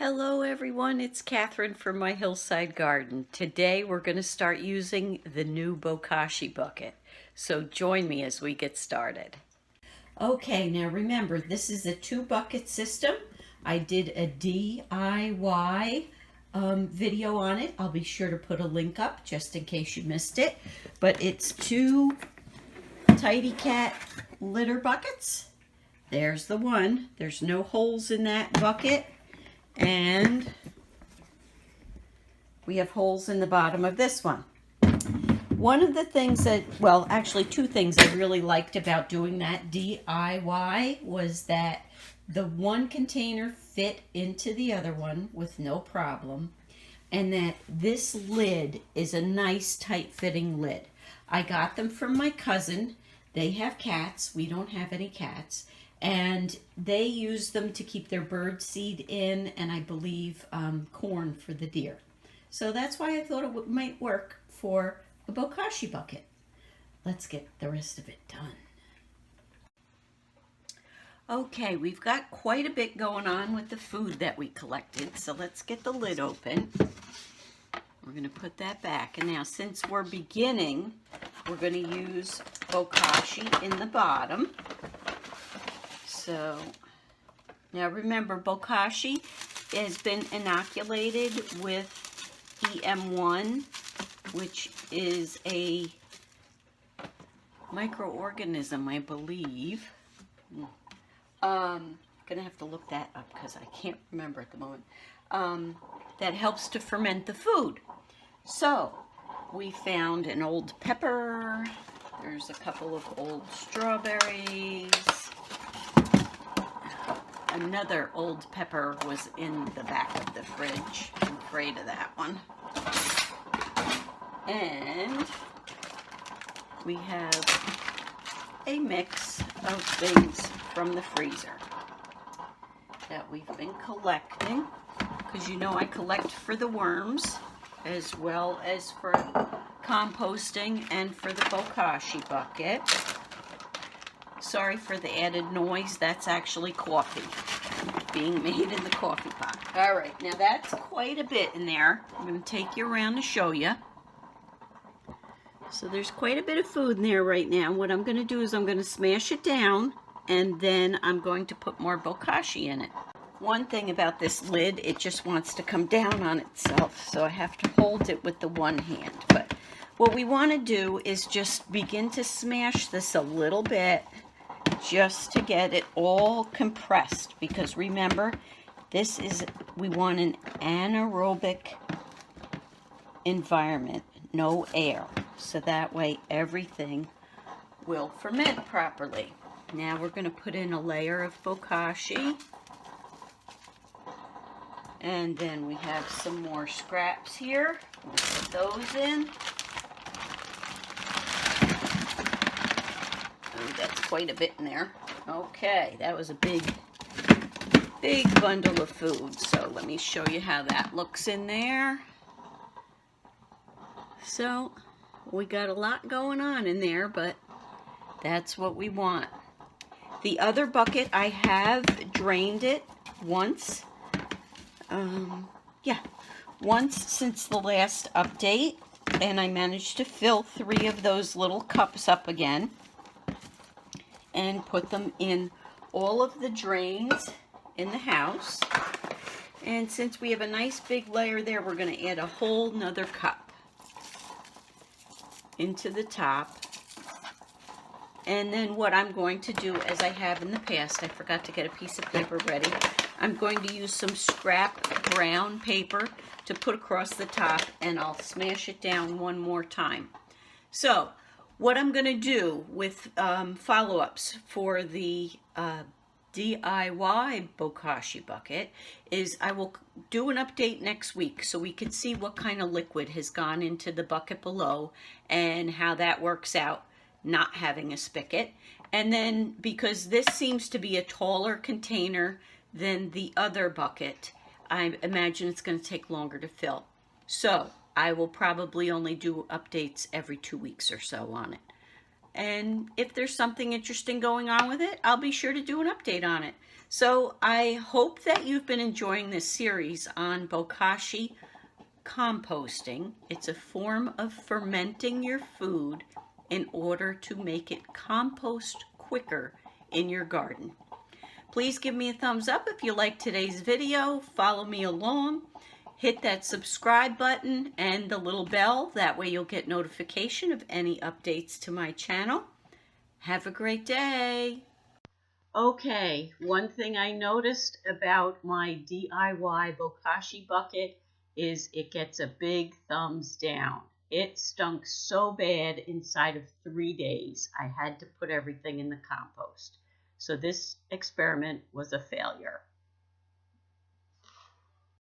Hello everyone, it's Catherine from my hillside garden. Today we're going to start using the new Bokashi bucket. So join me as we get started. Okay, now remember this is a 2-bucket system. I did a DIY video on it. I'll be sure to put a link up just in case you missed it. But it's 2 Tidy Cat litter buckets. There's the one. There's no holes in that bucket. And we have holes in the bottom of this one. One of the things that, well, actually 2 things I really liked about doing that DIY was that the one container fit into the other one with no problem, and that this lid is a nice tight-fitting lid. I got them from my cousin. They have cats. We don't have any cats. And they use them to keep their bird seed in, and I believe corn for the deer. So that's why I thought it might work for a Bokashi bucket. Let's get the rest of it done. Okay, we've got quite a bit going on with the food that we collected, so let's get the lid open. We're going to put that back. And now since we're beginning, we're going to use Bokashi in the bottom. So now remember, Bokashi has been inoculated with EM1, which is a microorganism, I believe. Gonna have to look that up because I can't remember at the moment. That helps to ferment the food. So we found an old pepper. There's a couple of old strawberries. Another old pepper was in the back of the fridge. I'm afraid of that one. And we have a mix of things from the freezer that we've been collecting, because you know I collect for the worms as well as for composting and for the Bokashi bucket. Sorry for the added noise. That's actually coffee being made in the coffee pot. All right, now that's quite a bit in there. I'm going to take you around to show you. So there's quite a bit of food in there right now. What I'm going to do is I'm going to smash it down, and then I'm going to put more Bokashi in it. One thing about this lid, it just wants to come down on itself, so I have to hold it with the one hand. But what we want to do is just begin to smash this a little bit, just to get it all compressed, because remember, we want an anaerobic environment, no air, so that way everything will ferment properly. Now we're going to put in a layer of Bokashi, and then we have some more scraps here. We'll put those in. That's quite a bit in there. Okay, that was a big bundle of food. So let me show you how that looks in there. So we got a lot going on in there, but that's what we want. The other bucket, I have drained it once. Once since the last update, and I managed to fill 3 of those little cups up again and put them in all of the drains in the house. And since we have a nice big layer there, we're going to add a whole nother cup into the top. And then what I'm going to do, as I have in the past, I forgot to get a piece of paper ready, I'm going to use some scrap brown paper to put across the top, and I'll smash it down one more time. So what I'm going to do with follow-ups for the DIY Bokashi bucket is I will do an update next week so we can see what kind of liquid has gone into the bucket below and how that works out, not having a spigot. And then, because this seems to be a taller container than the other bucket, I imagine it's going to take longer to fill. So I will probably only do updates every 2 weeks or so on it. And if there's something interesting going on with it, I'll be sure to do an update on it. So I hope that you've been enjoying this series on Bokashi composting. It's a form of fermenting your food in order to make it compost quicker in your garden. Please give me a thumbs up if you like today's video. Follow me along. Hit that subscribe button and the little bell. That way you'll get notification of any updates to my channel. Have a great day. Okay, one thing I noticed about my DIY Bokashi bucket is it gets a big thumbs down. It stunk so bad inside of 3 days. I had to put everything in the compost. So this experiment was a failure.